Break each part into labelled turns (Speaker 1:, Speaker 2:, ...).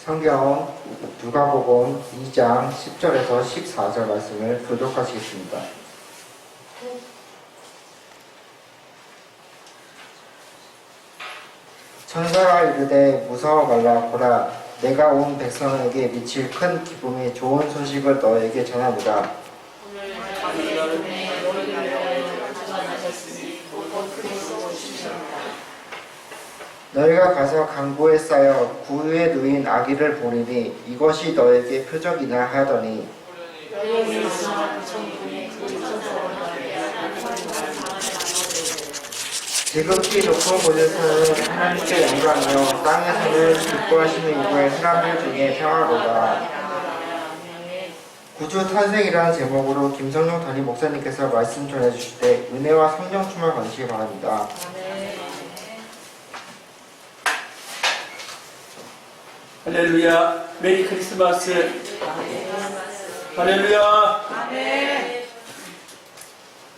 Speaker 1: 성경 누가복음 2장 10절에서 14절 말씀을 교독하시겠습니다. 천사가 이르되 무서워 말라. 보라, 내가 온 백성에게 미칠 큰 기쁨이 좋은 소식을 너에게 전하노라. 너희가 가서 강보에 쌓여 구유에 누인 아기를 보리니 이것이 너에게 표적이나 하더니, 지극히 높은 곳에서는 하나님께 영광이요 땅에서는 기뻐하시는 이후의 사람들 중에 평화로다. 구주 탄생이라는 제목으로 김성룡 담임 목사님께서 말씀 전해주실 때 은혜와 성령 충만 받으시기 바랍니다.
Speaker 2: 할렐루야. 메리 크리스마스. 할렐루야.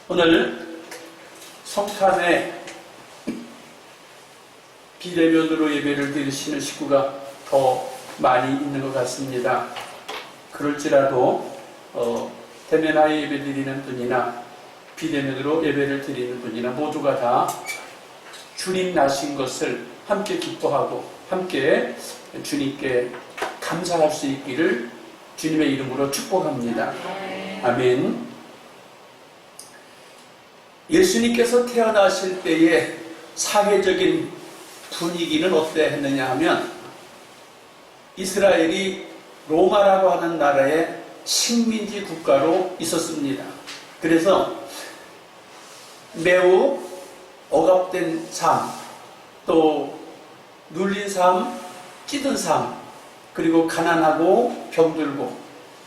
Speaker 2: 오늘 성탄에 비대면으로 예배를 드리시는 식구가 더 많이 있는 것 같습니다. 그럴지라도 대면하에 예배 드리는 분이나 비대면으로 예배를 드리는 분이나 모두가 다 주님 나신 것을 함께 기뻐하고 함께 주님께 감사할 수 있기를 주님의 이름으로 축복합니다. 아멘. 예수님께서 태어나실 때의 사회적인 분위기는 어떠했느냐 하면 이스라엘이 로마라고 하는 나라의 식민지 국가로 있었습니다. 그래서 매우 억압된 삶, 또 눌린 삶, 찌든 삶, 그리고 가난하고 병들고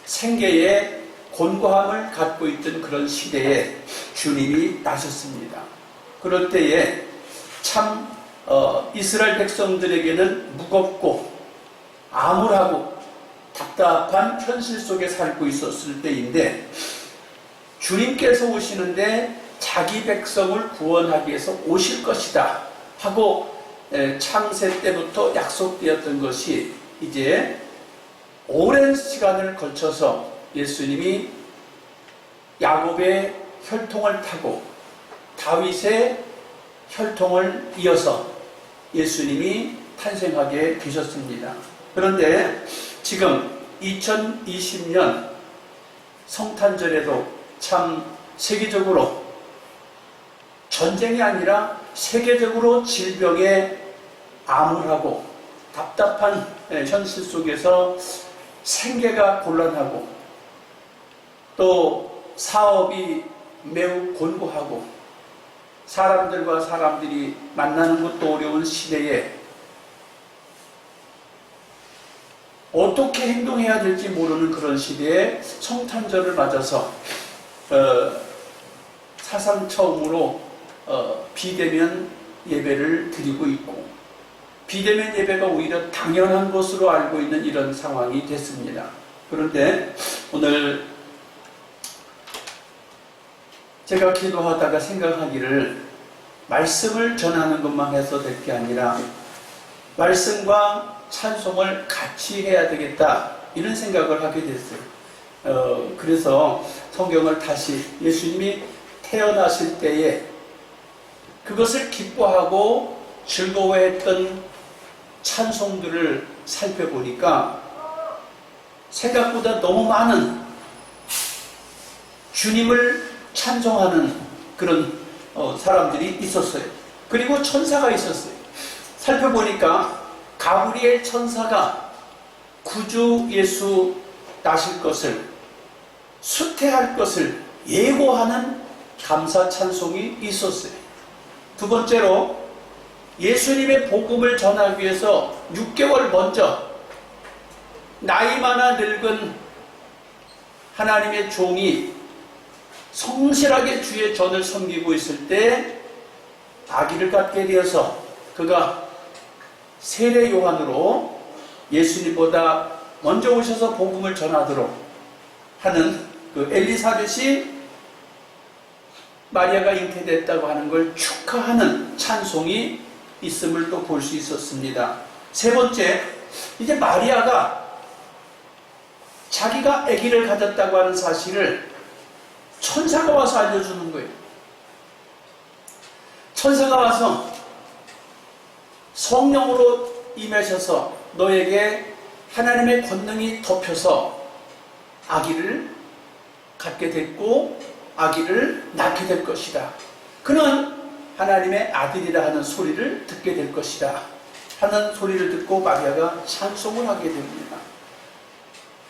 Speaker 2: 생계에 곤고함을 갖고 있던 그런 시대에 주님이 나셨습니다. 그럴 때에 참 이스라엘 백성들에게는 무겁고 암울하고 답답한 현실 속에 살고 있었을 때인데 주님께서 오시는데 자기 백성을 구원하기 위해서 오실 것이다 하고 창세 때부터 약속되었던 것이 이제 오랜 시간을 걸쳐서 예수님이 야곱의 혈통을 타고 다윗의 혈통을 이어서 예수님이 탄생하게 되셨습니다. 그런데 지금 2020년 성탄절에도 참 세계적으로 전쟁이 아니라 세계적으로 질병에 암울하고 답답한 현실 속에서 생계가 곤란하고 또 사업이 매우 곤고하고 사람들과 사람들이 만나는 것도 어려운 시대에 어떻게 행동해야 될지 모르는 그런 시대에 성탄절을 맞아서 사상 처음으로 비대면 예배를 드리고 있고 비대면 예배가 오히려 당연한 것으로 알고 있는 이런 상황이 됐습니다. 그런데 오늘 제가 기도하다가 생각하기를 말씀을 전하는 것만 해서 될 게 아니라 말씀과 찬송을 같이 해야 되겠다 이런 생각을 하게 됐어요. 그래서 성경을 다시 예수님이 태어나실 때에 그것을 기뻐하고 즐거워했던 찬송들을 살펴보니까 생각보다 너무 많은 주님을 찬송하는 그런 사람들이 있었어요. 그리고 천사가 있었어요. 살펴보니까 가브리엘 천사가 구주 예수 나실 것을 수태할 것을 예고하는 감사 찬송이 있었어요. 두 번째로 예수님의 복음을 전하기 위해서 6개월 먼저 나이 많아 늙은 하나님의 종이 성실하게 주의 전을 섬기고 있을 때 아기를 갖게 되어서 그가 세례 요한으로 예수님보다 먼저 오셔서 복음을 전하도록 하는 그 엘리사벳이 마리아가 잉태됐다고 하는 걸 축하하는 찬송이 있음을 또 볼 수 있었습니다. 세 번째, 이제 마리아가 자기가 아기를 가졌다고 하는 사실을 천사가 와서 알려주는 거예요. 천사가 와서 성령으로 임하셔서 너에게 하나님의 권능이 덮여서 아기를 갖게 됐고 아기를 낳게 될 것이다. 그는 하나님의 아들이라 하는 소리를 듣게 될 것이다 하는 소리를 듣고 마리아가 찬송을 하게 됩니다.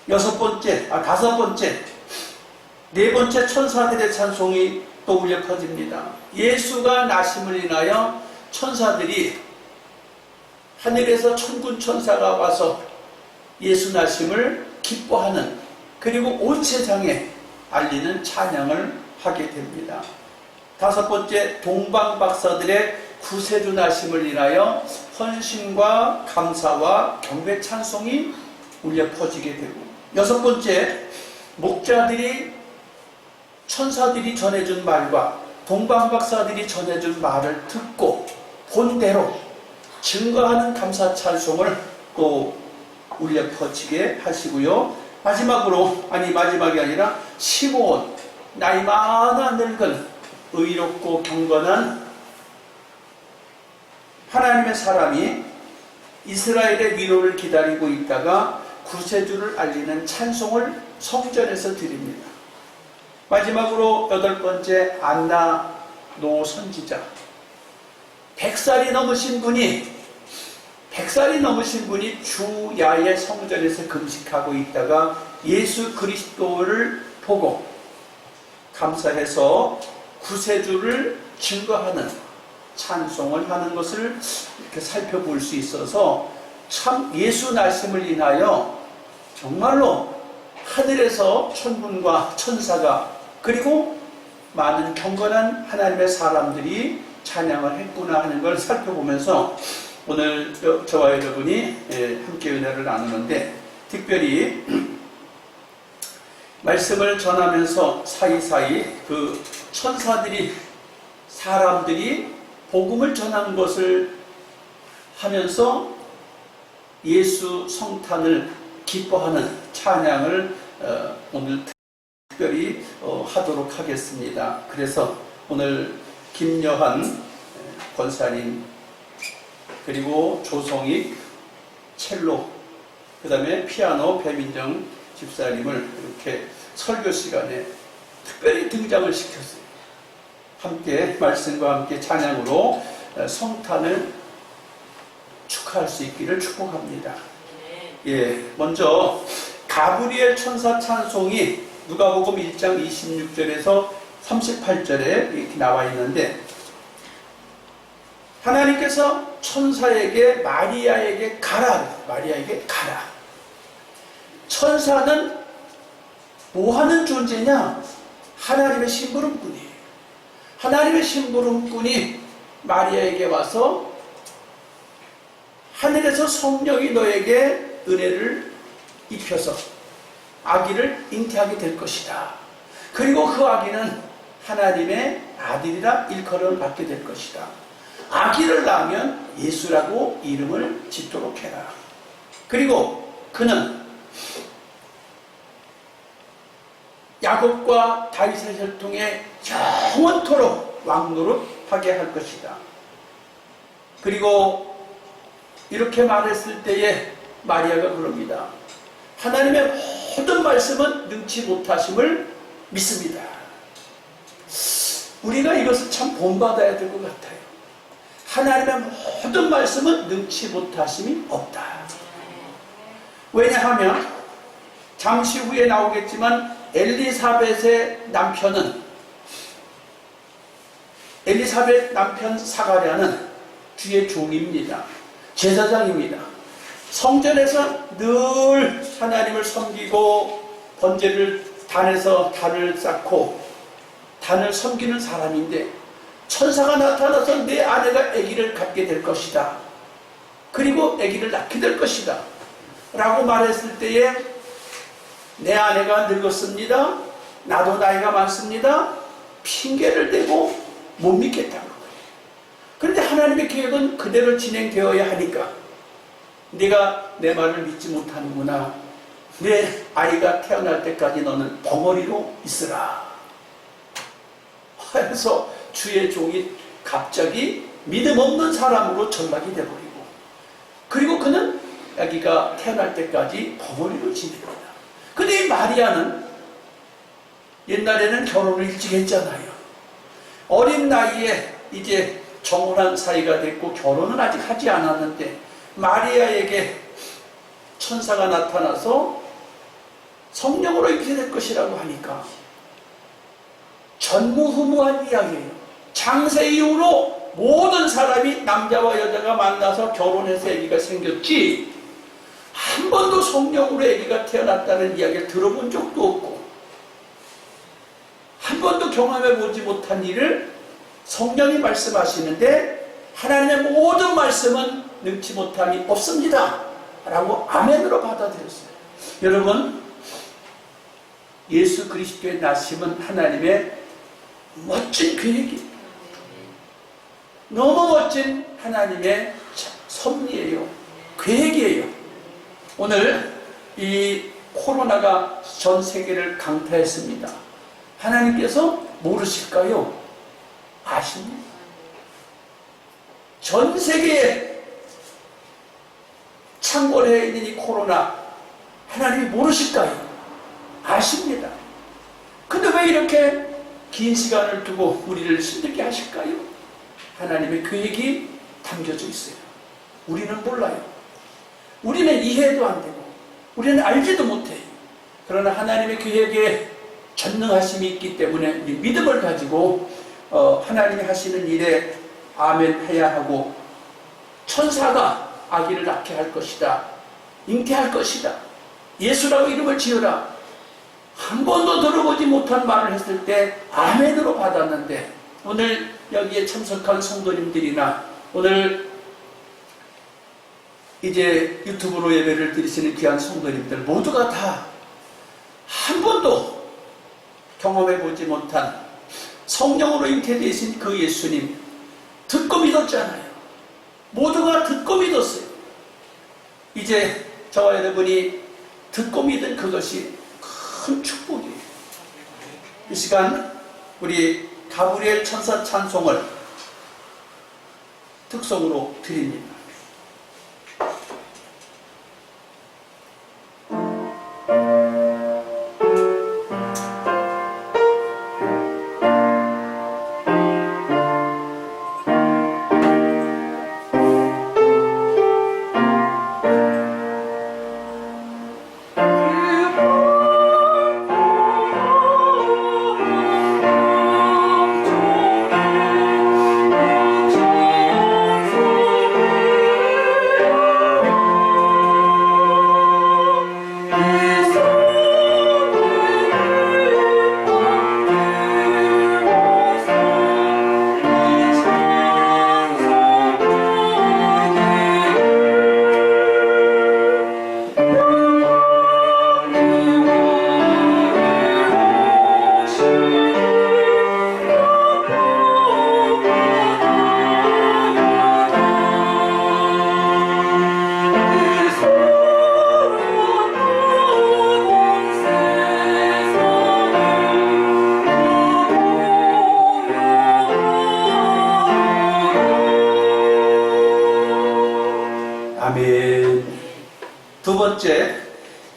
Speaker 2: 다섯 번째, 네 번째 천사들의 찬송이 또 울려 퍼집니다. 예수가 나심을 인하여 천사들이 하늘에서 천군 천사가 와서 예수 나심을 기뻐하는, 그리고 온 세상에 알리는 찬양을 하게 됩니다. 다섯 번째, 동방 박사들의 구세주 나심을 인하여 헌신과 감사와 경배 찬송이 울려 퍼지게 되고, 여섯 번째, 목자들이 천사들이 전해준 말과 동방 박사들이 전해준 말을 듣고 본대로 증거하는 감사 찬송을 또 울려 퍼지게 하시고요. 마지막이 아니라 시므온, 나이 많아 늙은 의롭고 경건한 하나님의 사람이 이스라엘의 위로를 기다리고 있다가 구세주를 알리는 찬송을 성전에서 드립니다. 마지막으로 여덟 번째, 안나 노 선지자. 100살이 넘으신 분이 주야의 성전에서 금식하고 있다가 예수 그리스도를 보고 감사해서 구세주를 증거하는 찬송을 하는 것을 이렇게 살펴볼 수 있어서 참 예수 나심을 인하여 정말로 하늘에서 천군과 천사가 그리고 많은 경건한 하나님의 사람들이 찬양을 했구나 하는 걸 살펴보면서 오늘 저와 여러분이 함께 은혜를 나누는데, 특별히 말씀을 전하면서 사이사이 그 천사들이, 사람들이 복음을 전한 것을 하면서 예수 성탄을 기뻐하는 찬양을 오늘 특별히 하도록 하겠습니다. 그래서 오늘 김여한 권사님, 그리고 조성익 첼로, 그 다음에 피아노 배민정 집사님을 이렇게 설교 시간에 특별히 등장을 시켰어요. 함께 말씀과 함께 찬양으로 성탄을 축하할 수 있기를 축복합니다. 먼저 가브리엘 천사 찬송이 누가복음 1장 26절에서 38절에 이렇게 나와 있는데, 하나님께서 천사에게 마리아에게 가라. 천사는 뭐 하는 존재냐? 하나님의 심부름꾼이에요. 하나님의 심부름꾼이 마리아에게 와서 하늘에서 성령이 너에게 은혜를 입혀서 아기를 잉태하게 될 것이다. 그리고 그 아기는 하나님의 아들이라 일컬음을 받게 될 것이다. 아기를 낳으면 예수라고 이름을 짓도록 해라. 그리고 그는 야곱과 다윗의 혈통에 영원토록 왕노릇하게 할 것이다. 그리고 이렇게 말했을 때에 마리아가 그럽니다. 하나님의 모든 말씀은 능치 못하심을 믿습니다. 우리가 이것을 참 본받아야 될 것 같아요. 하나님의 모든 말씀은 능치 못하심이 없다. 왜냐하면 잠시 후에 나오겠지만 엘리사벳의 남편 사가랴는 주의 종입니다. 제사장입니다. 성전에서 늘 하나님을 섬기고 번제를 단에서 단을 쌓고 단을 섬기는 사람인데, 천사가 나타나서 내 아내가 아기를 갖게 될 것이다. 그리고 아기를 낳게 될 것이다. 라고 말했을 때에 내 아내가 늙었습니다. 나도 나이가 많습니다. 핑계를 대고 못 믿겠다는 거예요. 그런데 하나님의 계획은 그대로 진행되어야 하니까 네가 내 말을 믿지 못하는구나. 내 아이가 태어날 때까지 너는 벙어리로 있으라. 그래서 주의 종이 갑자기 믿음 없는 사람으로 전락이 되어버리고, 그리고 그는 아기가 태어날 때까지 벙어리로 지냅니다. 근데 이 마리아는 옛날에는 결혼을 일찍 했잖아요. 어린 나이에 이제 정혼한 사이가 됐고 결혼은 아직 하지 않았는데 마리아에게 천사가 나타나서 성령으로 이렇게 될 것이라고 하니까 전무후무한 이야기예요. 장세 이후로 모든 사람이 남자와 여자가 만나서 결혼해서 아기가 생겼지 한 번도 성령으로 아기가 태어났다는 이야기를 들어본 적도 없고 한 번도 경험해 보지 못한 일을 성령이 말씀하시는데 하나님의 모든 말씀은 능치 못함이 없습니다 라고 아멘으로 받아들였어요. 여러분, 예수 그리스도의 나심은 하나님의 멋진 계획이에요. 너무 멋진 하나님의 섭리예요. 계획이에요. 오늘 이 코로나가 전 세계를 강타했습니다. 하나님께서 모르실까요? 아십니다. 전 세계에 창궐해 있는 이 코로나 하나님이 모르실까요? 아십니다. 근데 왜 이렇게 긴 시간을 두고 우리를 힘들게 하실까요? 하나님의 계획이 담겨져 있어요. 우리는 몰라요. 우리는 이해도 안 되고 우리는 알지도 못해요. 그러나 하나님의 계획에 전능하심이 있기 때문에 우리 믿음을 가지고 하나님이 하시는 일에 아멘 해야 하고, 천사가 아기를 낳게 할 것이다, 잉태할 것이다, 예수라고 이름을 지어라, 한 번도 들어보지 못한 말을 했을 때 아멘으로 받았는데, 오늘 여기에 참석한 성도님들이나 오늘 이제 유튜브로 예배를 드리시는 귀한 성도님들 모두가 다 한 번도 경험해보지 못한 성령으로 잉태되신 그 예수님 듣고 믿었잖아요. 모두가 듣고 믿었어요. 이제 저와 여러분이 듣고 믿은 그것이 큰 축복이에요. 이 시간 우리 가브리엘 천사 찬송을 특송으로 드립니다. 아멘. 두 번째,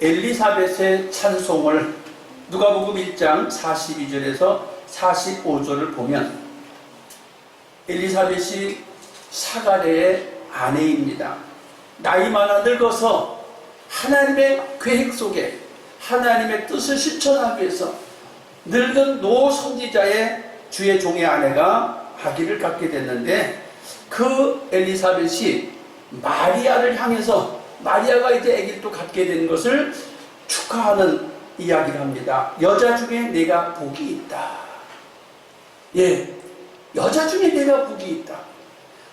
Speaker 2: 엘리사벳의 찬송을 누가복음 1장 42절에서 45절을 보면 엘리사벳이 사가랴의 아내입니다. 나이 많아 늙어서 하나님의 계획 속에 하나님의 뜻을 실천하기 위해서 늙은 노 선지자의 주의 종의 아내가 아기를 갖게 됐는데, 그 엘리사벳이 마리아를 향해서 마리아가 이제 아기를 또 갖게 된 것을 축하하는 이야기를 합니다. 여자 중에 내가 복이 있다. 예, 여자 중에 내가 복이 있다.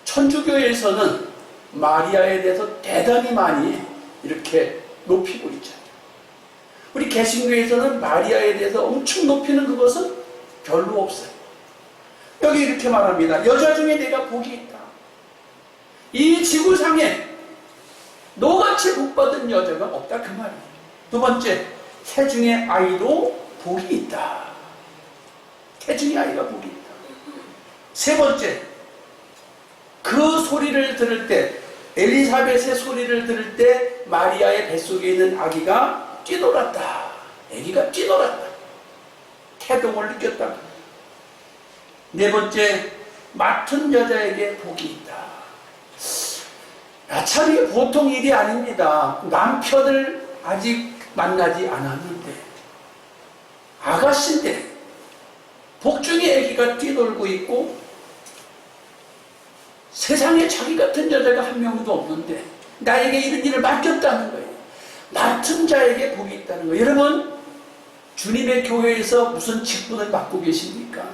Speaker 2: 천주교에서는 마리아에 대해서 대단히 많이 이렇게 높이고 있잖아요. 우리 개신교에서는 마리아에 대해서 엄청 높이는 그것은 별로 없어요. 여기 이렇게 말합니다. 여자 중에 내가 복이 있다. 이 지구상에 너가 이같이 복받은 여자가 없다 그 말이에요. 두 번째, 태중의 아이도 복이 있다. 태중의 아이가 복이 있다. 세 번째, 그 소리를 들을 때, 엘리사벳의 소리를 들을 때 마리아의 뱃속에 있는 아기가 뛰놀았다. 아기가 뛰놀았다. 태동을 느꼈다. 네 번째, 맡은 여자에게 복이 있다. 참 이게 보통 일이 아닙니다. 남편을 아직 만나지 않았는데, 아가씨인데, 복중의 아기가 뛰놀고 있고, 세상에 자기 같은 여자가 한 명도 없는데, 나에게 이런 일을 맡겼다는 거예요. 맡은 자에게 복이 있다는 거예요. 여러분, 주님의 교회에서 무슨 직분을 맡고 계십니까?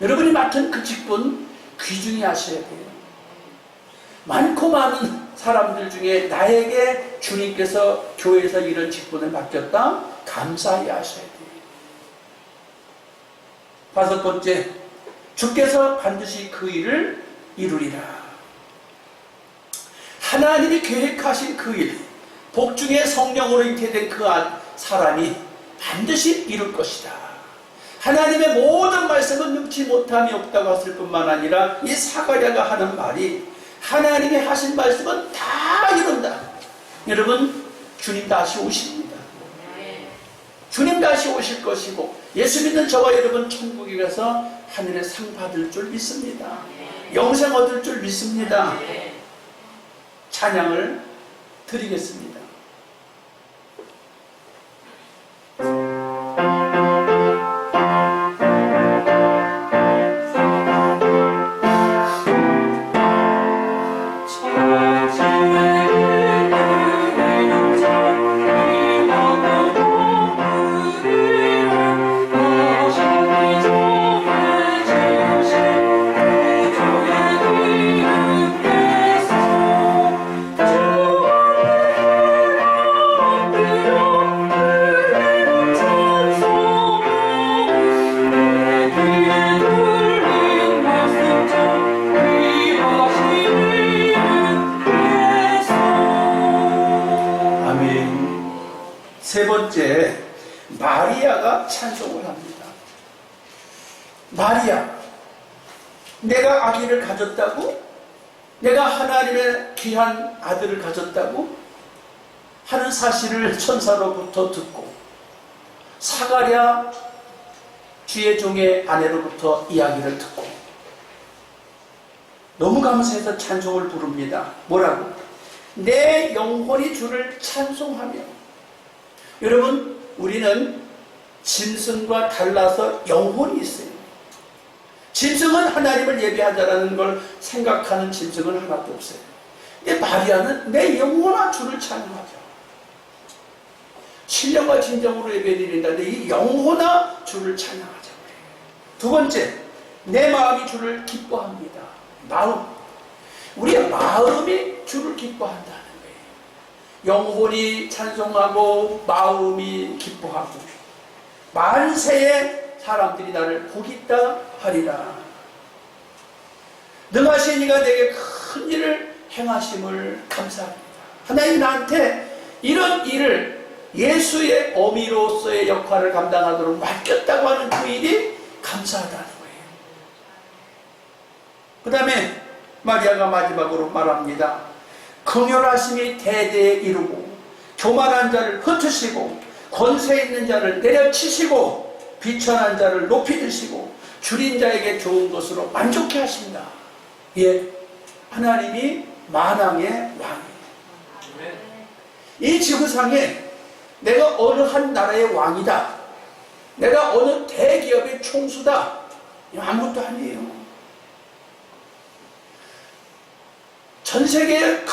Speaker 2: 여러분이 맡은 그 직분 귀중히 하셔야 돼요. 많고 많은 사람들 중에 나에게 주님께서 교회에서 이런 직분을 맡겼다? 감사히 하셔야 돼요. 다섯 번째, 주께서 반드시 그 일을 이루리라. 하나님이 계획하신 그 일, 복중의 성령으로 잉태된 그 사람이 반드시 이룰 것이다. 하나님의 모든 말씀은 능치 못함이 없다고 했을 뿐만 아니라 이 사가랴가 하는 말이 하나님이 하신 말씀은 다 이룬다. 여러분, 주님 다시 오십니다. 주님 다시 오실 것이고, 예수 믿는 저와 여러분 천국에 가서 하늘의 상 받을 줄 믿습니다. 영생 얻을 줄 믿습니다. 찬양을 드리겠습니다. 세 번째, 마리아가 찬송을 합니다. 마리아, 내가 아기를 가졌다고? 내가 하나님의 귀한 아들을 가졌다고? 하는 사실을 천사로부터 듣고, 사가랴 주의 종의 아내로부터 이야기를 듣고, 너무 감사해서 찬송을 부릅니다. 뭐라고? 내 영혼이 주를 찬송하며. 여러분, 우리는 짐승과 달라서 영혼이 있어요. 짐승은 하나님을 예배하자라는 걸 생각하는 짐승은 하나도 없어요. 근데 마리아는 내 영혼아 주를 찬양하자. 신령과 진정으로 예배드린다는데 이 영혼아 주를 찬양하자. 두 번째, 내 마음이 주를 기뻐합니다. 마음. 우리의 마음이 주를 기뻐한다는 거예요. 영혼이 찬송하고 마음이 기뻐하고 만세의 사람들이 나를 복있다 하리라. 능하신 이가 내게 큰 일을 행하심을 감사합니다. 하나님 나한테 이런 일을 예수의 어미로서의 역할을 감당하도록 맡겼다고 하는 그 일이 감사하다는 거예요. 그 다음에 마리아가 마지막으로 말합니다. 긍휼하심이 대대에 이루고 교만한 자를 흩으시고 권세 있는 자를 내려치시고 비천한 자를 높이 드시고 줄인 자에게 좋은 것으로 만족해 하십니다. 예, 하나님이 만왕의 왕이에요. 이 지구상에 내가 어느 한 나라의 왕이다, 내가 어느 대기업의 총수다, 아무것도 아니에요. 전 세계에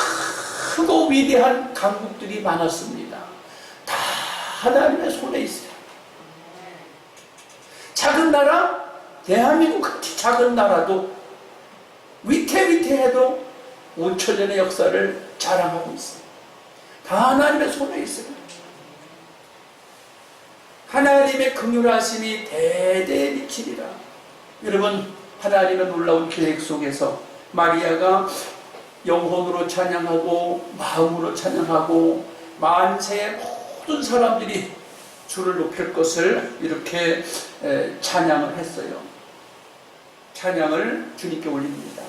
Speaker 2: 크고 위대한 강국들이 많았습니다. 다 하나님의 손에 있어요. 작은 나라, 대한민국 같이 작은 나라도 위태위태해도 5천년의 역사를 자랑하고 있어요. 다 하나님의 손에 있어요. 하나님의 긍휼하심이 대대에 미치리라. 여러분, 하나님의 놀라운 계획 속에서 마리아가 영혼으로 찬양하고 마음으로 찬양하고 만세의 모든 사람들이 주를 높일 것을 이렇게 찬양을 했어요. 찬양을 주님께 올립니다.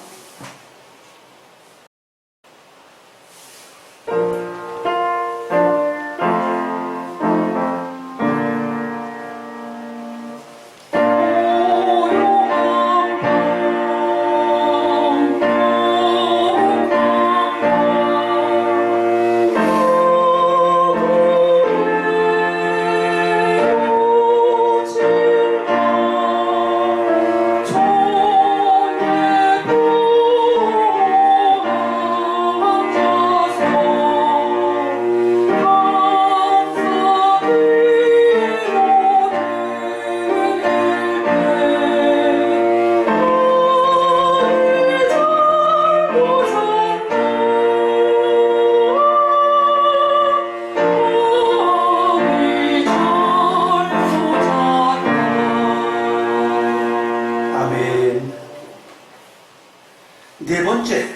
Speaker 2: 네 번째,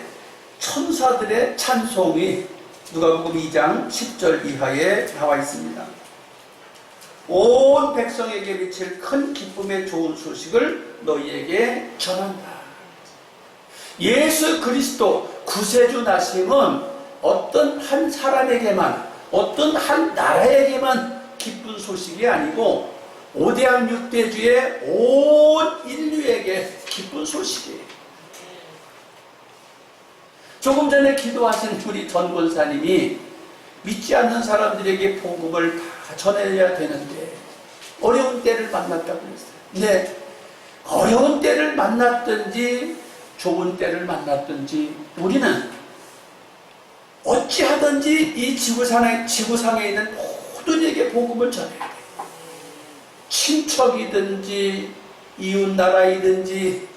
Speaker 2: 천사들의 찬송이 누가복음 2장 10절 이하에 나와 있습니다. 온 백성에게 미칠 큰 기쁨의 좋은 소식을 너희에게 전한다. 예수 그리스도 구세주 나심은 어떤 한 사람에게만, 어떤 한 나라에게만 기쁜 소식이 아니고 오대양 육대주의 온 인류에게 기쁜 소식이에요. 조금 전에 기도하신 우리 전 권사님이 믿지 않는 사람들에게 복음을 다 전해야 되는데 어려운 때를 만났다고 했어요. 근데 어려운 때를 만났든지 좋은 때를 만났든지 우리는 어찌하든지 이 지구상에 있는 모든에게 복음을 전해야 돼요. 친척이든지 이웃나라이든지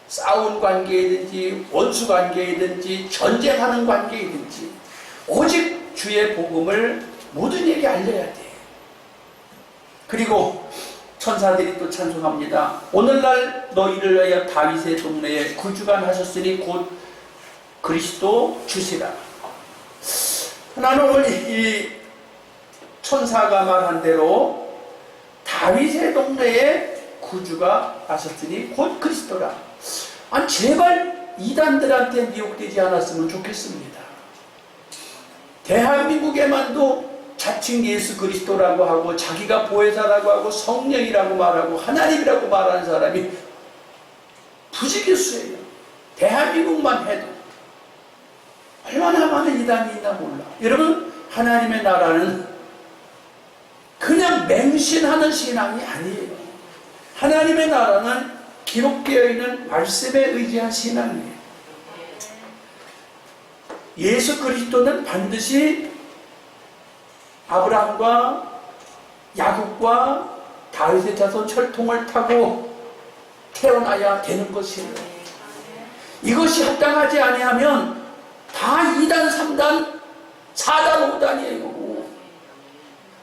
Speaker 2: 싸운 관계이든지 원수 관계이든지 전쟁하는 관계이든지 오직 주의 복음을 모든에게 알려야 돼. 그리고 천사들이 또 찬송합니다. 오늘날 너희를 위하여 다윗의 동네에 구주가 나셨으니 곧 그리스도 주시라. 나는 오늘 이 천사가 말한 대로 다윗의 동네에 구주가 나셨으니 곧 그리스도라. 아니 제발 이단들한테 미혹되지 않았으면 좋겠습니다. 대한민국에만도 자칭 예수 그리스도라고 하고 자기가 보혜사라고 하고 성령이라고 말하고 하나님이라고 말하는 사람이 부지기수예요. 대한민국만 해도 얼마나 많은 이단이 있나 몰라. 여러분, 하나님의 나라는 그냥 맹신하는 신앙이 아니에요. 하나님의 나라는 기록되어 있는 말씀에 의지한 신앙이에요. 예수 그리스도는 반드시 아브라함과 야곱과 다윗의 자손 혈통을 타고 태어나야 되는 것이에요. 이것이 합당하지 아니하면 다 2단, 3단, 4단, 5단이에요.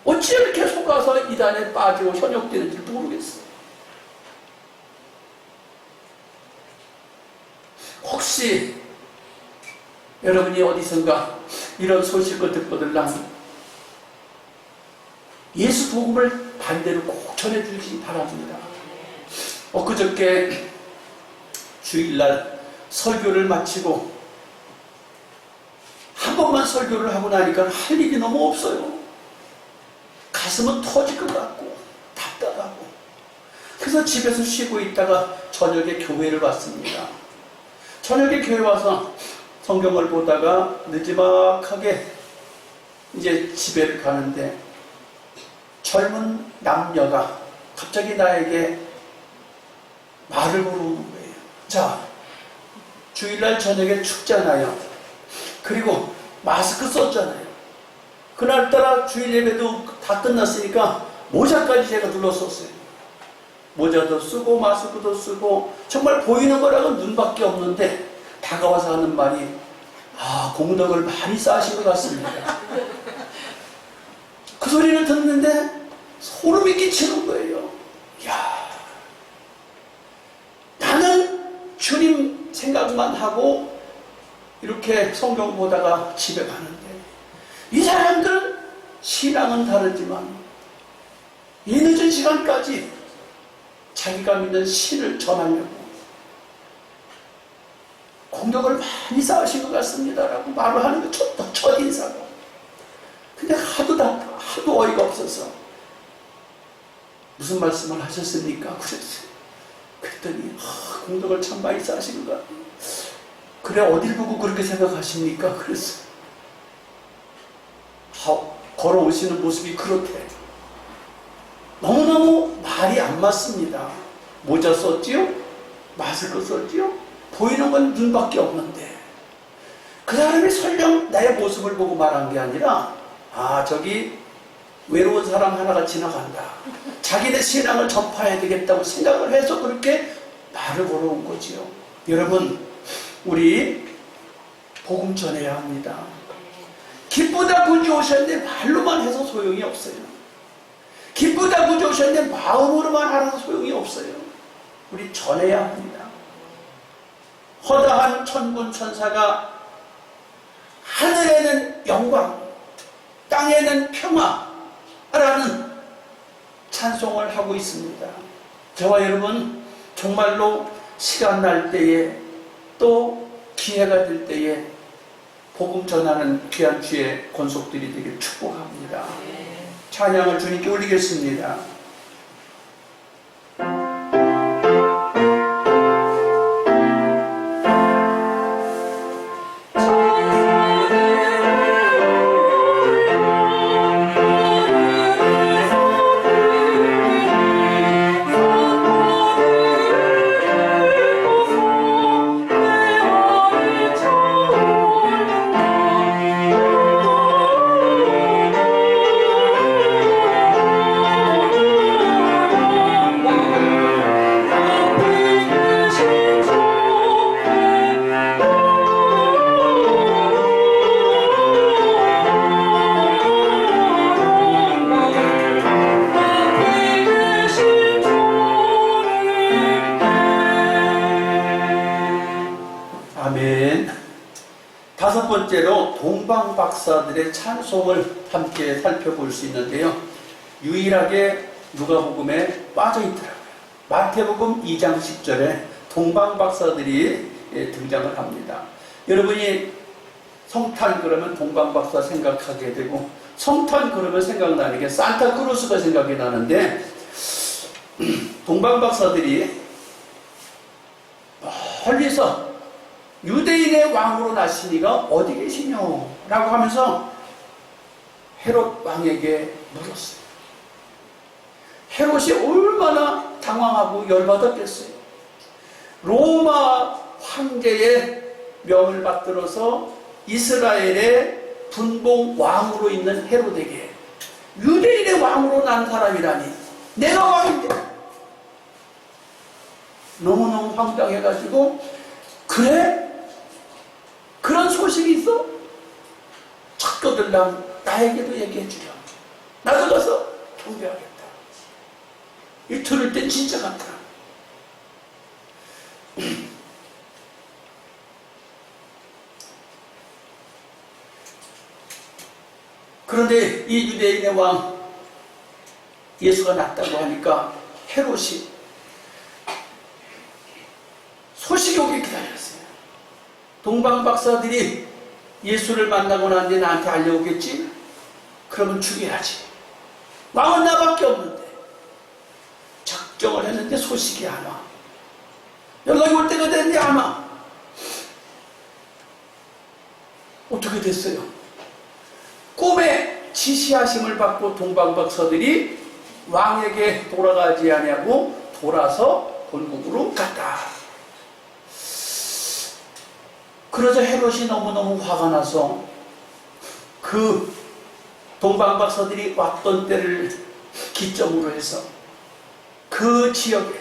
Speaker 2: 어찌 이렇게 속아서 2단에 빠지고 현혹되는지 모르겠어요. 혹시 여러분이 어디선가 이런 소식을 듣거들랑 예수 복음을 반대로 꼭 전해주시기 바랍니다. 엊그저께 주일날 설교를 마치고 한 번만 설교를 하고 나니까 할 일이 너무 없어요. 가슴은 터질 것 같고 답답하고. 그래서 집에서 쉬고 있다가 저녁에 교회를 왔습니다. 저녁에 교회 와서 성경을 보다가 늦지막하게 이제 집에 가는데 젊은 남녀가 갑자기 나에게 말을 걸어오는 거예요. 자, 주일날 저녁에 춥잖아요. 그리고 마스크 썼잖아요. 그날따라 주일 예배도 다 끝났으니까 모자까지 제가 눌렀었어요. 모자도 쓰고 마스크도 쓰고 정말 보이는 거랑은 눈밖에 없는데 다가와서 하는 말이 공덕을 많이 쌓으신 것 같습니다. 그 소리를 듣는데 소름이 끼치는 거예요. 이야, 나는 주님 생각만 하고 이렇게 성경 보다가 집에 가는데 이 사람들은 신앙은 다르지만 이 늦은 시간까지 자기가 믿는 신을 전하려고 공덕을 많이 쌓으신 것 같습니다라고 말을 하는 게 첫인사고. 근데 하도 어이가 없어서 무슨 말씀을 하셨습니까? 그랬어요. 그랬더니 공덕을 참 많이 쌓으신 것 같아요. 그래 어딜 보고 그렇게 생각하십니까? 그랬어요. 걸어오시는 모습이 그렇대. 너무너무 말이 안 맞습니다. 모자 썼지요? 마스크 썼지요? 보이는 건 눈밖에 없는데 그 사람이 설령 나의 모습을 보고 말한 게 아니라 저기 외로운 사람 하나가 지나간다. 자기네 신앙을 전파해야 되겠다고 생각을 해서 그렇게 말을 걸어온 거지요. 여러분, 우리 복음 전해야 합니다. 기쁘다 구주 오셨는데 말로만 해서 소용이 없어요. 기쁘다 구주 오셨는데 마음으로만 알아서 소용이 없어요. 우리 전해야 합니다. 허다한 천군 천사가 하늘에는 영광, 땅에는 평화라는 찬송을 하고 있습니다. 저와 여러분 정말로 시간 날 때에 또 기회가 될 때에 복음 전하는 귀한 주의 권속들이 되길 축복합니다. 찬양을 주님께 올리겠습니다. 아멘. 다섯 번째로 동방박사들의 찬송을 함께 살펴볼 수 있는데요. 유일하게 누가복음에 빠져있더라고요. 마태복음 2장 10절에 동방박사들이 등장을 합니다. 여러분이 성탄 그러면 동방박사 생각하게 되고 성탄 그러면 생각나는 게 산타크루스가 생각이 나는데 동방박사들이 멀리서 유대인의 왕으로 나시니가 어디 계시뇨? 라고 하면서 헤롯 왕에게 물었어요. 헤롯이 얼마나 당황하고 열받았겠어요. 로마 황제의 명을 받들어서 이스라엘의 분봉 왕으로 있는 헤롯에게 유대인의 왕으로 난 사람이라니 내가 왕인데 너무너무 황당해가지고 그래? 그런 소식이 있어? 척도들랑 나에게도 얘기해 주렴. 나도 가서 경배하겠다. 이 들을 땐 진짜 같아. 그런데 이 유대인의 왕 예수가 났다고 하니까 헤롯이 소식이 오길 기다렸어요. 동방박사들이 예수를 만나고 난 뒤에 나한테 알려오겠지? 그러면 죽여야지. 왕은 나밖에 없는데. 작정을 했는데 소식이 안 와. 연락이 올 때가 됐는데 안 와. 어떻게 됐어요? 꿈에 지시하심을 받고 동방박사들이 왕에게 돌아가지 아니하고 돌아서 본국으로 갔다. 그러자 헤롯이 너무너무 화가 나서 그 동방박사들이 왔던 때를 기점으로 해서 그 지역에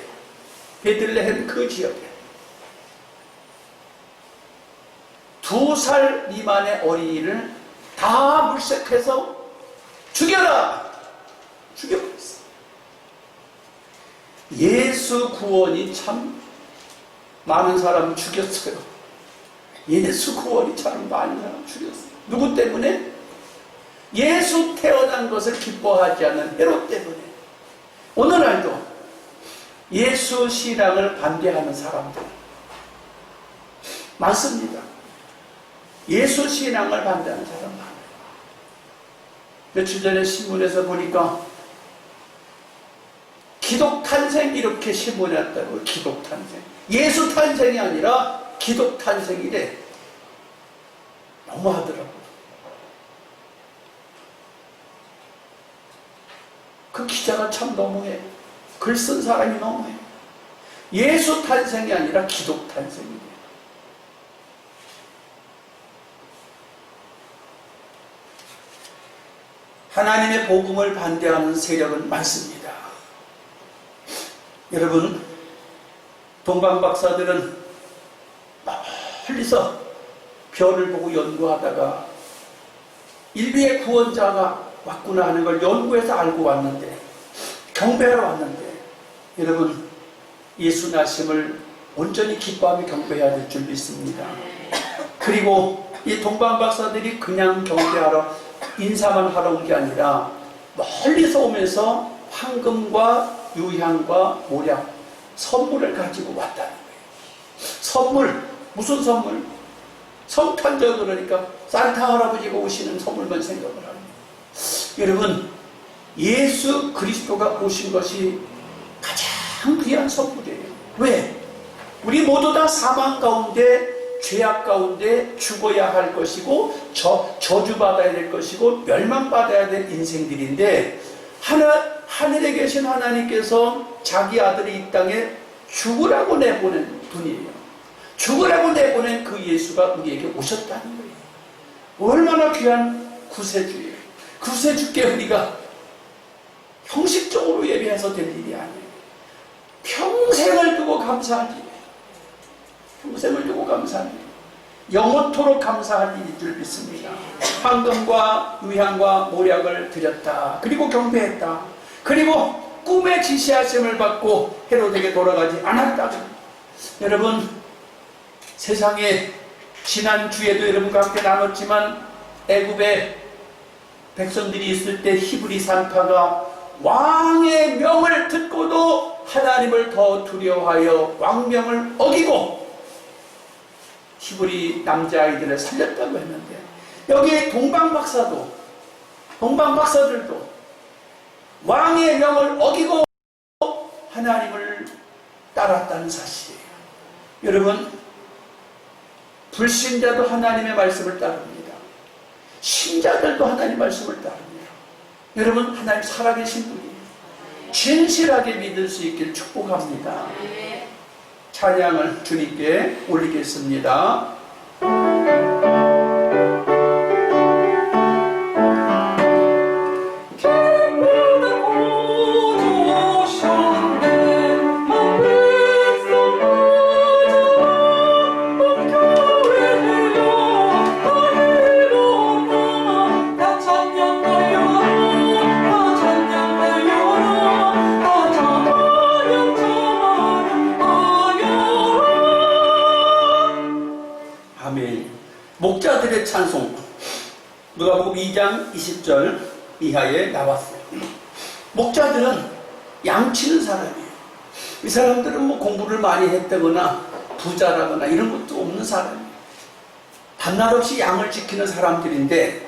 Speaker 2: 베들레헴 그 지역에 2살 미만의 어린이를 다 물색해서 죽여라! 죽여버렸어. 예수 구원이 참 많은 사람을 죽였어요. 예수 구원이처럼 많은 사람 죽였어요. 누구 때문에? 예수 태어난 것을 기뻐하지 않는 헤롯 때문에. 오늘날도 예수 신앙을 반대하는 사람들 많습니다. 예수 신앙을 반대하는 사람 많아요. 며칠 전에 신문에서 보니까 기독 탄생 이렇게 신문에 왔다고. 기독 탄생. 예수 탄생이 아니라 기독 탄생이래. 너무하더라고요. 그 기자가 참 너무해. 글 쓴 사람이 너무해. 예수 탄생이 아니라 기독 탄생이래. 하나님의 복음을 반대하는 세력은 많습니다. 여러분, 동방박사들은 멀리서 별을 보고 연구하다가 인류의 구원자가 왔구나 하는 걸 연구해서 알고 왔는데, 경배하러 왔는데, 여러분, 예수 나심을 온전히 기뻐하며 경배해야 될 줄 믿습니다. 그리고 이 동방박사들이 그냥 경배하러 인사만 하러 온 게 아니라 멀리서 오면서 황금과 유향과 모략, 선물을 가지고 왔다는 거예요. 선물, 무슨 선물? 성탄절 그러니까 산타 할아버지가 오시는 선물만 생각을 합니다. 여러분, 예수 그리스도가 오신 것이 가장 귀한 선물이에요. 왜? 우리 모두 다 사망 가운데, 죄악 가운데 죽어야 할 것이고 저주받아야 될 것이고 멸망받아야 될 인생들인데, 하늘에 계신 하나님께서 자기 아들을 이 땅에 죽으라고 내보낸 분이에요. 죽으라고 내보낸 그 예수가 우리에게 오셨다는 거예요. 얼마나 귀한 구세주예요. 구세주께 우리가 형식적으로 예배해서 될 일이 아니에요. 평생을 두고 감사할 일이에요. 평생을 두고 감사할 일. 영원토록 감사할 일일 줄 믿습니다. 황금과 유향과 모략을 드렸다. 그리고 경배했다. 그리고 꿈의 지시하심을 받고 헤롯에게 돌아가지 않았다. 여러분, 세상에 지난주에도 여러분과 함께 나눴지만 애굽에 백성들이 있을 때 히브리 산파가 왕의 명을 듣고도 하나님을 더 두려워하여 왕명을 어기고 히브리 남자아이들을 살렸다고 했는데, 여기 동방박사들도 왕의 명을 어기고 하나님을 따랐다는 사실이에요. 여러분, 불신자도 하나님의 말씀을 따릅니다. 신자들도 하나님의 말씀을 따릅니다. 여러분, 하나님 살아계신 분이에요. 진실하게 믿을 수 있길 축복합니다. 찬양을 주님께 올리겠습니다. 목자들의 찬송, 누가복음 2장 20절 이하에 나왔어요. 목자들은 양치는 사람이에요. 이 사람들은 뭐 공부를 많이 했다거나 부자라거나 이런 것도 없는 사람이에요. 밤낮 없이 양을 지키는 사람들인데,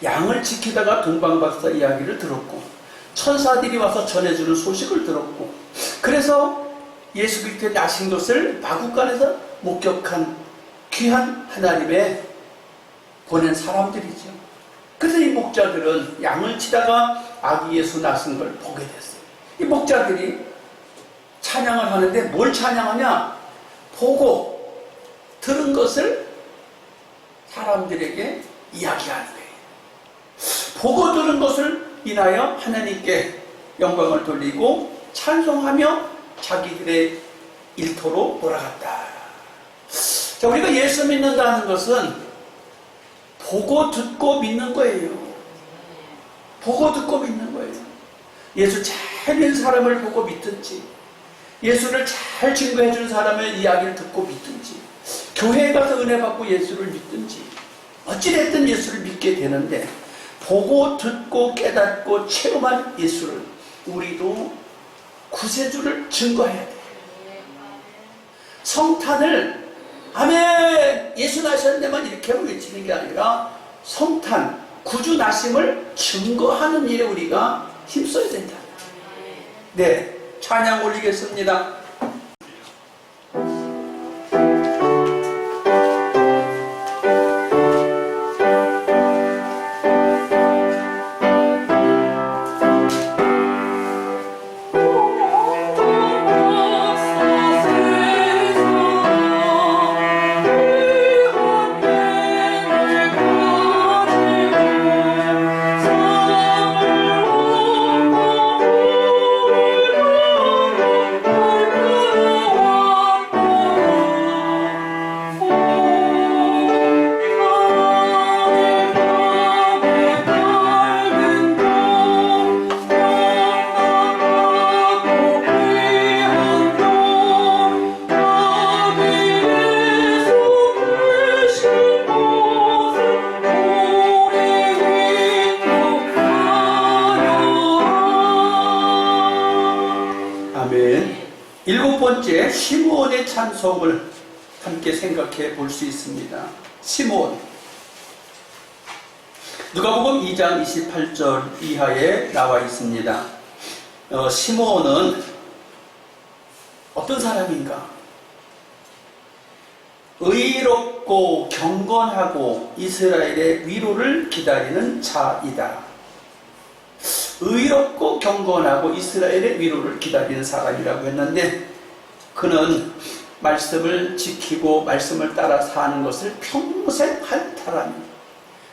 Speaker 2: 양을 지키다가 동방박사 이야기를 들었고 천사들이 와서 전해주는 소식을 들었고, 그래서 예수 그리스도의 나신 것을 마구간에서 목격한 귀한 하나님의 보낸 사람들이죠. 그래서 이 목자들은 양을 치다가 아기 예수 나신 걸 보게 됐어요. 이 목자들이 찬양을 하는데 뭘 찬양하냐? 보고 들은 것을 사람들에게 이야기하는 거예요. 보고 들은 것을 인하여 하나님께 영광을 돌리고 찬송하며 자기들의 일터로 돌아갔다. 자, 우리가 예수 믿는다는 것은 보고 듣고 믿는 거예요. 보고 듣고 믿는 거예요. 예수 잘 믿는 사람을 보고 믿든지, 예수를 잘 증거해 준 사람의 이야기를 듣고 믿든지, 교회에 가서 은혜 받고 예수를 믿든지 어찌됐든 예수를 믿게 되는데, 보고 듣고 깨닫고 체험한 예수를 우리도 구세주를 증거해야 돼. 성탄을 아멘 예수 나셨네만 이렇게 외치는 게 아니라 성탄 구주 나심을 증거하는 일에 우리가 힘써야 된다. 네, 찬양 올리겠습니다. 일곱 번째, 시므온의 찬송을 함께 생각해 볼 수 있습니다. 시므온. 누가복음 2장 28절 이하에 나와 있습니다. 시므온은 어떤 사람인가? 의롭고 경건하고 이스라엘의 위로를 기다리는 자이다. 의롭고 경건하고 이스라엘의 위로를 기다리는 사람이라고 했는데, 그는 말씀을 지키고 말씀을 따라 사는 것을 평생 한 사람입니다.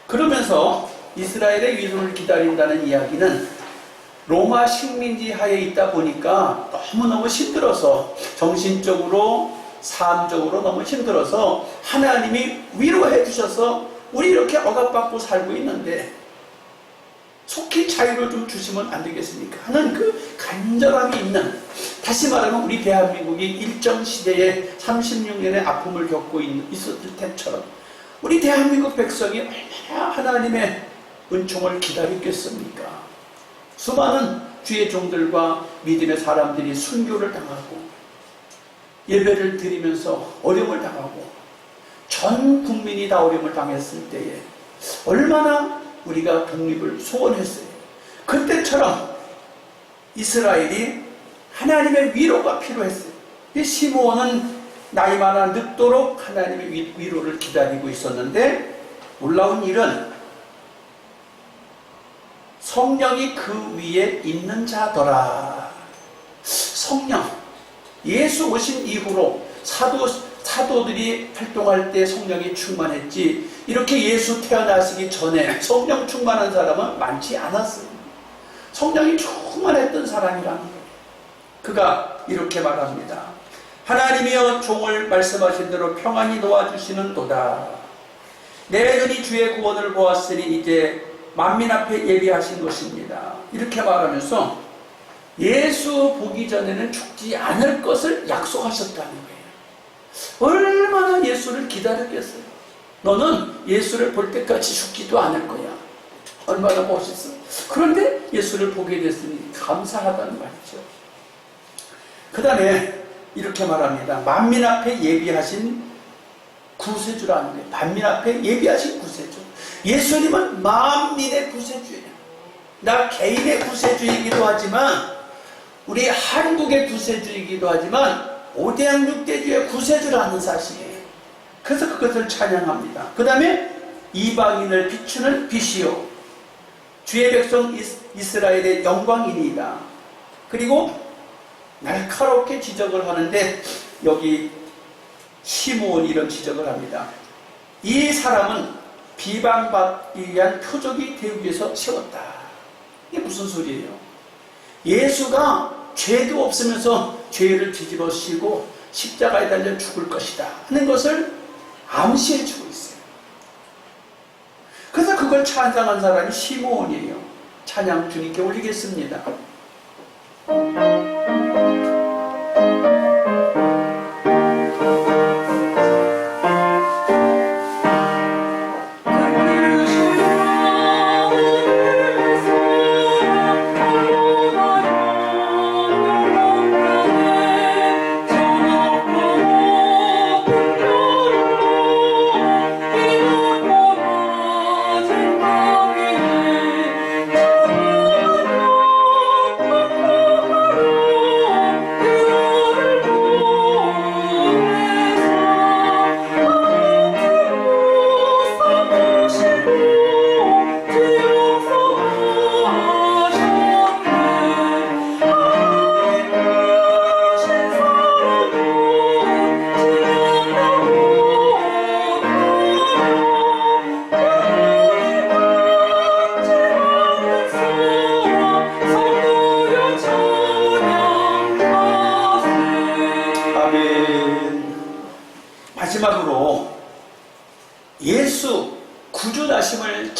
Speaker 2: 그러면서 이스라엘의 위로를 기다린다는 이야기는 로마 식민지 하에 있다 보니까 너무너무 힘들어서, 정신적으로 삶적으로 너무 힘들어서 하나님이 위로해 주셔서 우리 이렇게 억압받고 살고 있는데 속히 자유를 좀 주시면 안 되겠습니까 하는 그 간절함이 있는, 다시 말하면 우리 대한민국이 일정 시대에 36년의 아픔을 겪고 있었을 때처럼 우리 대한민국 백성이 얼마나 하나님의 은총을 기다렸겠습니까? 수많은 주의 종들과 믿음의 사람들이 순교를 당하고 예배를 드리면서 어려움을 당하고 전 국민이 다 어려움을 당했을 때에 얼마나 우리가 독립을 소원했어요. 그때처럼 이스라엘이 하나님의 위로가 필요했어요. 이 시므온은 나이 많아 늙도록 하나님의 위로를 기다리고 있었는데, 놀라운 일은 성령이 그 위에 있는 자더라. 성령, 예수 오신 이후로 사도들이 활동할 때 성령이 충만했지, 이렇게 예수 태어나시기 전에 성령 충만한 사람은 많지 않았어요. 성령이 충만했던 사람이라는 거예요. 그가 이렇게 말합니다. 하나님이여 종을 말씀하신 대로 평안히 도와주시는도다. 내 눈이 주의 구원을 보았으니 이제 만민 앞에 예비하신 것입니다. 이렇게 말하면서 예수 보기 전에는 죽지 않을 것을 약속하셨다는 거예요. 얼마나 예수를 기다렸겠어요. 너는 예수를 볼 때까지 죽지도 않을 거야. 얼마나 멋있어. 그런데 예수를 보게 됐으니 감사하다는 말이죠. 그 다음에 이렇게 말합니다. 만민 앞에 예비하신 구세주라는 거예요. 만민 앞에 예비하신 구세주. 예수님은 만민의 구세주예요. 나 개인의 구세주이기도 하지만, 우리 한국의 구세주이기도 하지만, 오대양 육대주의 구세주라는 사실이에요. 그래서 그것을 찬양합니다. 그 다음에 이방인을 비추는 빛이요 주의 백성 이스라엘의 영광이니이다. 그리고 날카롭게 지적을 하는데, 여기 시므온이 이런 지적을 합니다. 이 사람은 비방받기 위한 표적이 되기 위해서 세웠다. 이게 무슨 소리예요? 예수가 죄도 없으면서 죄를 뒤집어 씌고 십자가에 달려 죽을 것이다 하는 것을 암시해 주고 있어요. 그래서 그걸 찬양한 사람이 시므온이에요. 찬양 주님께 올리겠습니다.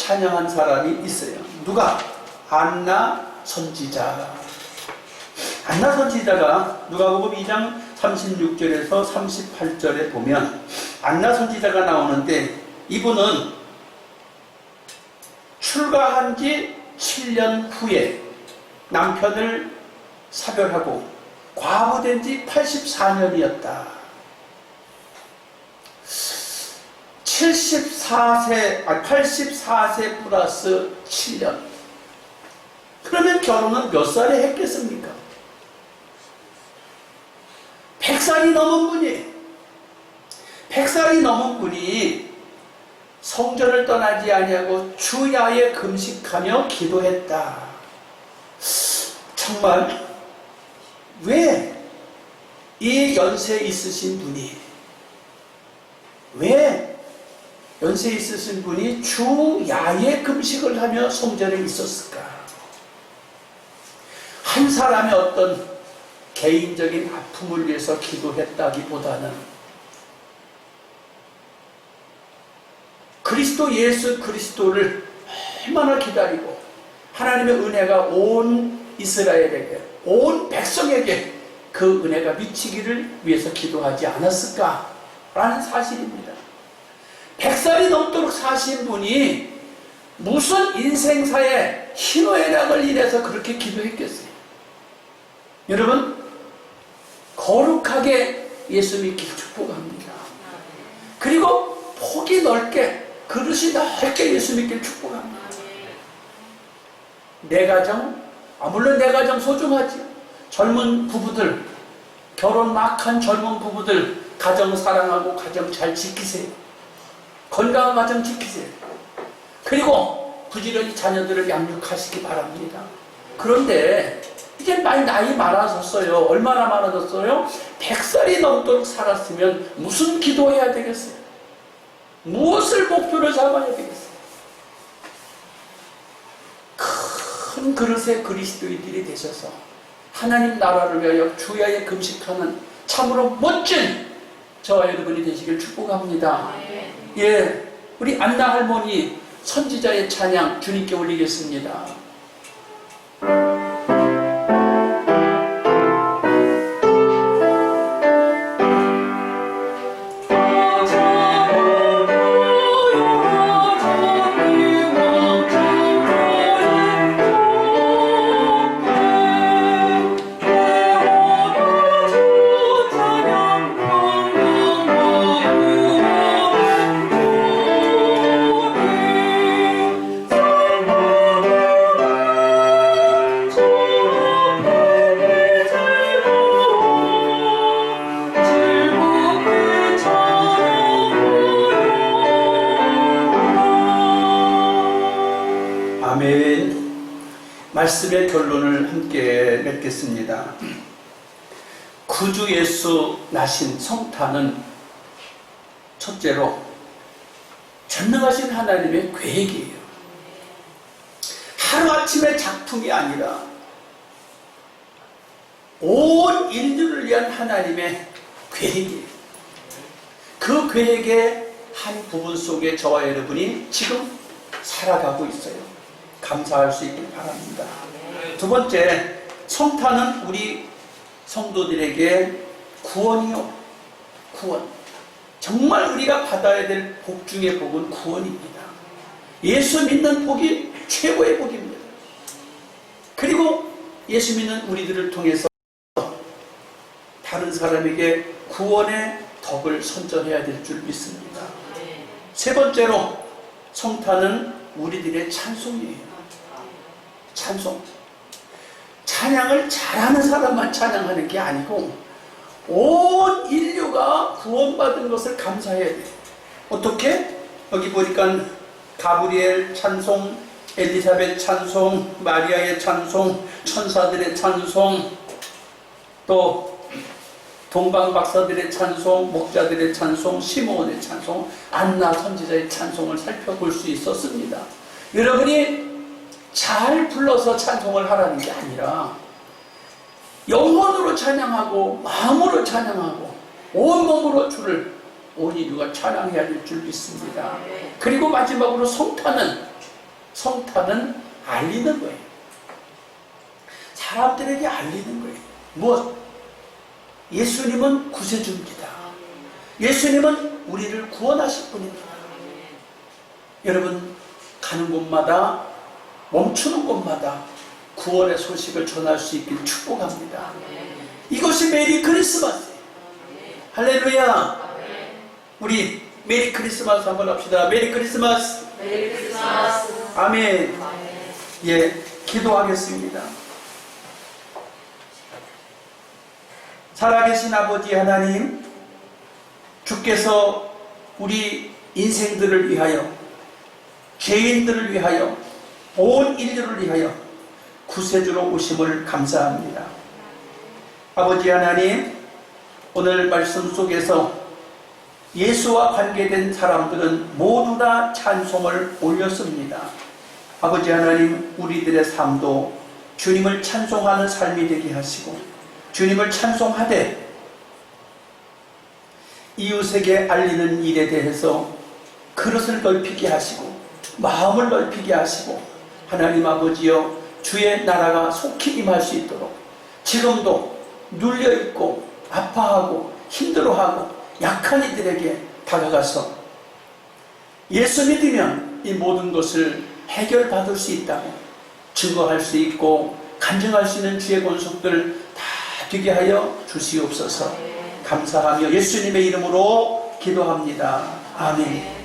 Speaker 2: 찬양한 사람이 있어요. 누가? 안나 선지자. 안나 선지자가 누가복음 2장 36절에서 38절에 보면 안나 선지자가 나오는데, 이분은 출가한 지 7년 후에 남편을 사별하고 과부된 지 84년이었다. 84세 플러스 7년. 그러면 결혼은 몇 살에 했겠습니까? 100살이 넘은 분이, 100살이 넘은 분이 성전을 떠나지 아니하고 주야에 금식하며 기도했다. 정말 왜 이 연세 있으신 분이, 왜 연세 있으신 분이 주야에 금식을 하며 성전에 있었을까? 한 사람의 어떤 개인적인 아픔을 위해서 기도했다기보다는 그리스도 예수 그리스도를 얼마나 기다리고 하나님의 은혜가 온 이스라엘에게, 온 백성에게 그 은혜가 미치기를 위해서 기도하지 않았을까라는 사실입니다. 100살이 넘도록 사신 분이 무슨 인생사에 희노애락을 인해서 그렇게 기도했겠어요? 여러분, 거룩하게 예수 믿기를 축복합니다. 그리고 폭이 넓게, 그릇이 넓게 예수 믿기를 축복합니다. 내 가정, 물론 내 가정 소중하지. 젊은 부부들, 결혼 막 한 젊은 부부들, 가정 사랑하고 가정 잘 지키세요. 건강한 가정 지키세요. 그리고 부지런히 자녀들을 양육하시기 바랍니다. 그런데 이제 많이 나이 많아졌어요. 얼마나 많아졌어요? 100살이 넘도록 살았으면 무슨 기도해야 되겠어요? 무엇을 목표로 잡아야 되겠어요? 큰 그릇의 그리스도인들이 되셔서 하나님 나라를 위하여 주야에 금식하는 참으로 멋진 저와 여러분이 되시길 축복합니다. 예, 우리 안나 할머니 선지자의 찬양 주님께 올리겠습니다. 아멘. 말씀의 결론을 함께 맺겠습니다. 구주 예수 나신 성탄은 첫째로 전능하신 하나님의 계획이에요. 하루아침의 작품이 아니라 온 인류를 위한 하나님의 계획이에요. 그 계획의 한 부분 속에 저와 여러분이 지금 살아가고 있어요. 감사할 수 있길 바랍니다. 두 번째, 성탄은 우리 성도들에게 구원이요. 구원. 정말 우리가 받아야 될 복 중의 복은 구원입니다. 예수 믿는 복이 최고의 복입니다. 그리고 예수 믿는 우리들을 통해서 다른 사람에게 구원의 덕을 선전해야 될 줄 믿습니다. 세 번째로, 성탄은 우리들의 찬송이에요. 찬송. 찬양을 잘하는 사람만 찬양하는 게 아니고 온 인류가 구원받은 것을 감사해야 돼요. 어떻게? 여기 보니까 가브리엘 찬송, 엘리사벳 찬송, 마리아의 찬송, 천사들의 찬송, 또 동방 박사들의 찬송, 목자들의 찬송, 시므온의 찬송, 안나 선지자의 찬송을 살펴볼 수 있었습니다. 여러분이 잘 불러서 찬송을 하라는 게 아니라 영혼으로 찬양하고 마음으로 찬양하고 온몸으로 주를 온 인류가 찬양해야 될 줄 믿습니다. 그리고 마지막으로 성탄은 성탄은 알리는 거예요. 사람들에게 알리는 거예요. 무엇? 예수님은 구세주입니다. 예수님은 우리를 구원하실 분입니다. 여러분, 가는 곳마다, 멈추는 곳마다 구원의 소식을 전할 수 있길 축복합니다. 이것이 메리 크리스마스예요. 할렐루야. 우리 메리 크리스마스 한번 합시다. 메리 크리스마스.
Speaker 3: 메리 크리스마스.
Speaker 2: 아멘. 예, 기도하겠습니다. 살아계신 아버지 하나님, 주께서 우리 인생들을 위하여, 죄인들을 위하여, 온 인류를 위하여 구세주로 오심을 감사합니다. 아버지 하나님, 오늘 말씀 속에서 예수와 관계된 사람들은 모두 다 찬송을 올렸습니다. 아버지 하나님, 우리들의 삶도 주님을 찬송하는 삶이 되게 하시고, 주님을 찬송하되 이웃에게 알리는 일에 대해서 그릇을 넓히게 하시고 마음을 넓히게 하시고, 하나님 아버지여, 주의 나라가 속히 임할 수 있도록 지금도 눌려있고 아파하고 힘들어하고 약한 이들에게 다가가서 예수 믿으면 이 모든 것을 해결받을 수 있다고 증거할 수 있고 간증할 수 있는 주의 권속들 다 되게 하여 주시옵소서. 감사하며 예수님의 이름으로 기도합니다. 아멘.